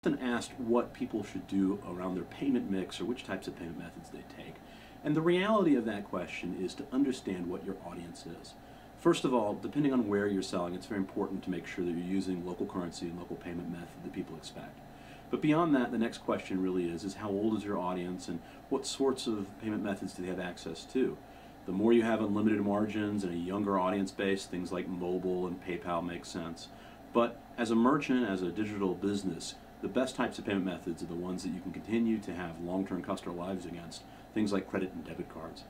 often asked what people should do around their payment mix or which types of payment methods they take. And the reality of that question is to understand what your audience is. First of all, depending on where you're selling, it's very important to make sure that you're using local currency and local payment method that people expect. But beyond that, the next question really is how old is your audience and what sorts of payment methods do they have access to? The more you have unlimited margins and a younger audience base, things like mobile and PayPal make sense. But as a merchant, as a digital business, the best types of payment methods are the ones that you can continue to have long-term customer lives against, things like credit and debit cards.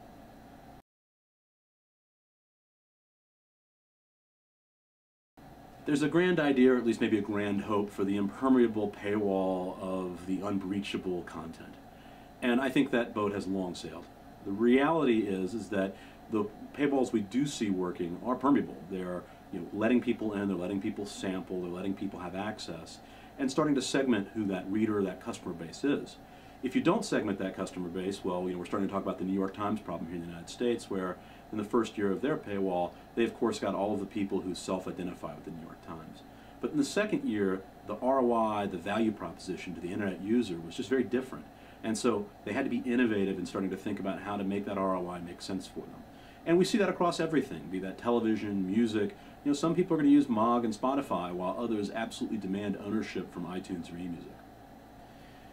There's a grand idea, or at least maybe a grand hope, for the impermeable paywall of the unbreachable content. And I think that boat has long sailed. The reality is that the paywalls we do see working are permeable. They're letting people in, they're letting people sample, they're letting people have access, and starting to segment who that reader, that customer base is. If you don't segment that customer base, well, we're starting to talk about the New York Times problem here in the United States, where in the first year of their paywall, they of course got all of the people who self-identify with the New York Times. But in the second year, the ROI, the value proposition to the internet user was just very different. And so they had to be innovative in starting to think about how to make that ROI make sense for them. And we see that across everything, be that television, music. Some people are going to use Mog and Spotify, while others absolutely demand ownership from iTunes or eMusic.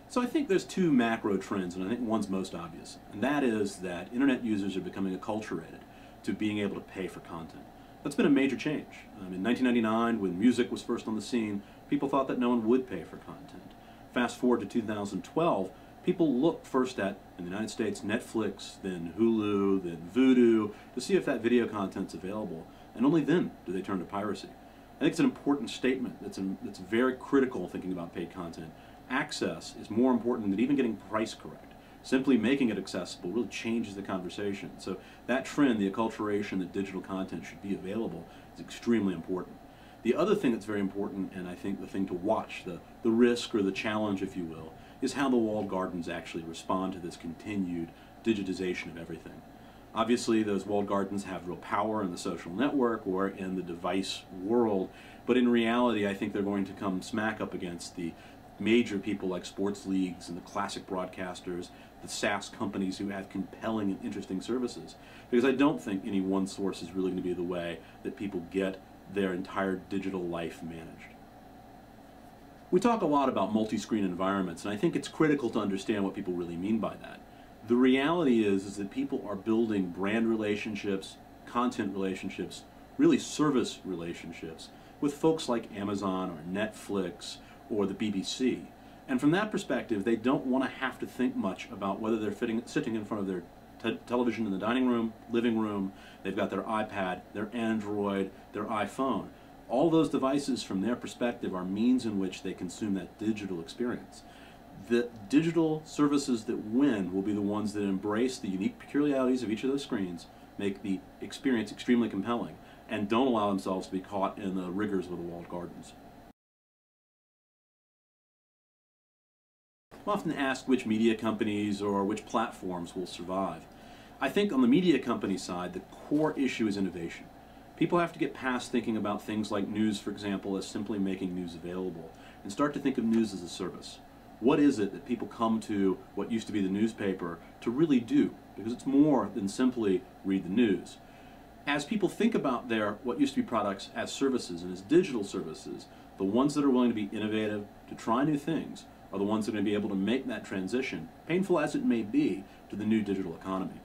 So I think there's two macro trends, and I think one's most obvious, and that is that internet users are becoming acculturated to being able to pay for content. That's been a major change. In 1999, when music was first on the scene, people thought that no one would pay for content. Fast forward to 2012, people look first at, in the United States, Netflix, then Hulu, then Vudu, to see if that video content's available, and only then do they turn to piracy. I think it's an important statement that's very critical thinking about paid content. Access is more important than even getting price correct. Simply making it accessible really changes the conversation. So that trend, the acculturation that digital content should be available, is extremely important. The other thing that's very important, and I think the thing to watch, the risk or the challenge, if you will, is how the walled gardens actually respond to this continued digitization of everything. Obviously, those walled gardens have real power in the social network or in the device world, but in reality, I think they're going to come smack up against the major people like sports leagues and the classic broadcasters, the SaaS companies who have compelling and interesting services. Because I don't think any one source is really going to be the way that people get their entire digital life managed. We talk a lot about multi-screen environments, and I think it's critical to understand what people really mean by that. The reality is that people are building brand relationships, content relationships, really service relationships with folks like Amazon or Netflix or the BBC. And from that perspective, they don't want to have to think much about whether they're sitting in front of their television in the dining room, living room, they've got their iPad, their Android, their iPhone. All those devices, from their perspective, are means in which they consume that digital experience. The digital services that win will be the ones that embrace the unique peculiarities of each of those screens, make the experience extremely compelling, and don't allow themselves to be caught in the rigors of the walled gardens. I'm often asked which media companies or which platforms will survive. I think on the media company side, the core issue is innovation. People have to get past thinking about things like news, for example, as simply making news available, and start to think of news as a service. What is it that people come to what used to be the newspaper to really do? Because it's more than simply read the news. As people think about their what used to be products as services and as digital services, the ones that are willing to be innovative, to try new things, are the ones that are going to be able to make that transition, painful as it may be, to the new digital economy.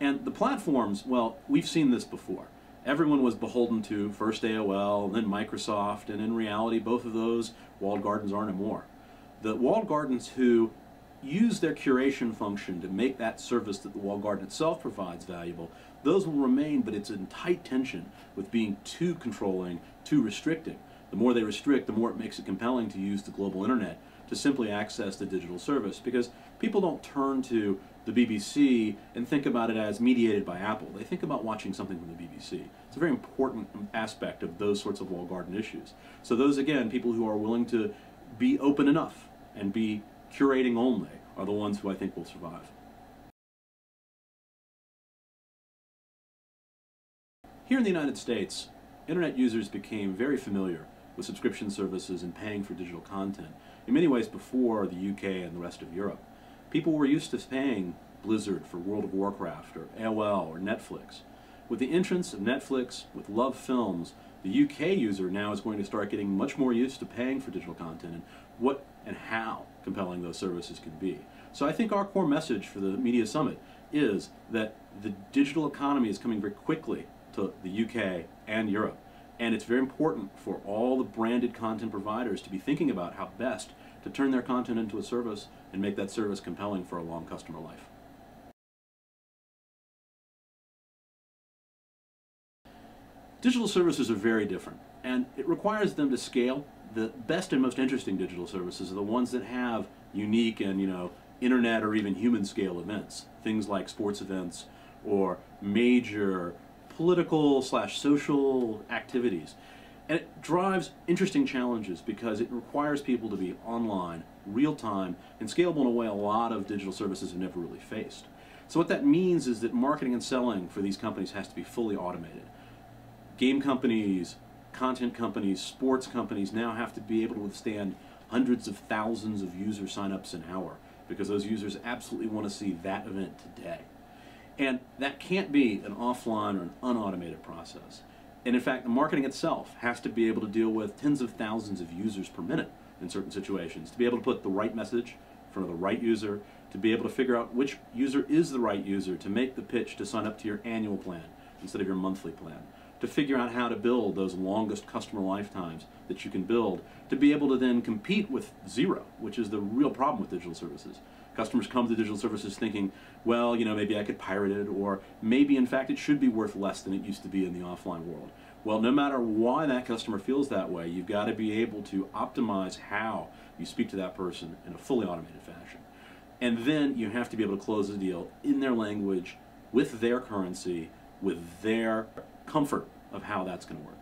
And the platforms, well, we've seen this before. Everyone was beholden to first AOL, then Microsoft, and in reality, both of those walled gardens are no more. The walled gardens who use their curation function to make that service that the walled garden itself provides valuable, those will remain, but it's in tight tension with being too controlling, too restricting. The more they restrict, the more it makes it compelling to use the global internet to simply access the digital service, because people don't turn to the BBC and think about it as mediated by Apple. They think about watching something from the BBC. It's a very important aspect of those sorts of walled garden issues. So those, again, people who are willing to be open enough and be curating only are the ones who I think will survive. Here in the United States, internet users became very familiar with subscription services and paying for digital content in many ways before the UK and the rest of Europe. People were used to paying Blizzard for World of Warcraft or AOL or Netflix. With the entrance of Netflix, with Love Films, the UK user now is going to start getting much more used to paying for digital content and what and how compelling those services can be. So I think our core message for the Media Summit is that the digital economy is coming very quickly to the UK and Europe. And it's very important for all the branded content providers to be thinking about how best to turn their content into a service and make that service compelling for a long customer life. Digital services are very different, and it requires them to scale. The best and most interesting digital services are the ones that have unique and, internet or even human scale events. Things like sports events or major political/social activities. And it drives interesting challenges because it requires people to be online, real-time, and scalable in a way a lot of digital services have never really faced. So what that means is that marketing and selling for these companies has to be fully automated. Game companies, content companies, sports companies now have to be able to withstand hundreds of thousands of user signups an hour because those users absolutely want to see that event today. And that can't be an offline or an unautomated process. And in fact, the marketing itself has to be able to deal with tens of thousands of users per minute in certain situations, to be able to put the right message in front of the right user, to be able to figure out which user is the right user to make the pitch to sign up to your annual plan instead of your monthly plan, to figure out how to build those longest customer lifetimes that you can build, to be able to then compete with zero, which is the real problem with digital services. Customers come to digital services thinking, well, maybe I could pirate it, or maybe in fact it should be worth less than it used to be in the offline world. Well, no matter why that customer feels that way, you've got to be able to optimize how you speak to that person in a fully automated fashion. And then you have to be able to close the deal in their language, with their currency, with their comfort of how that's going to work.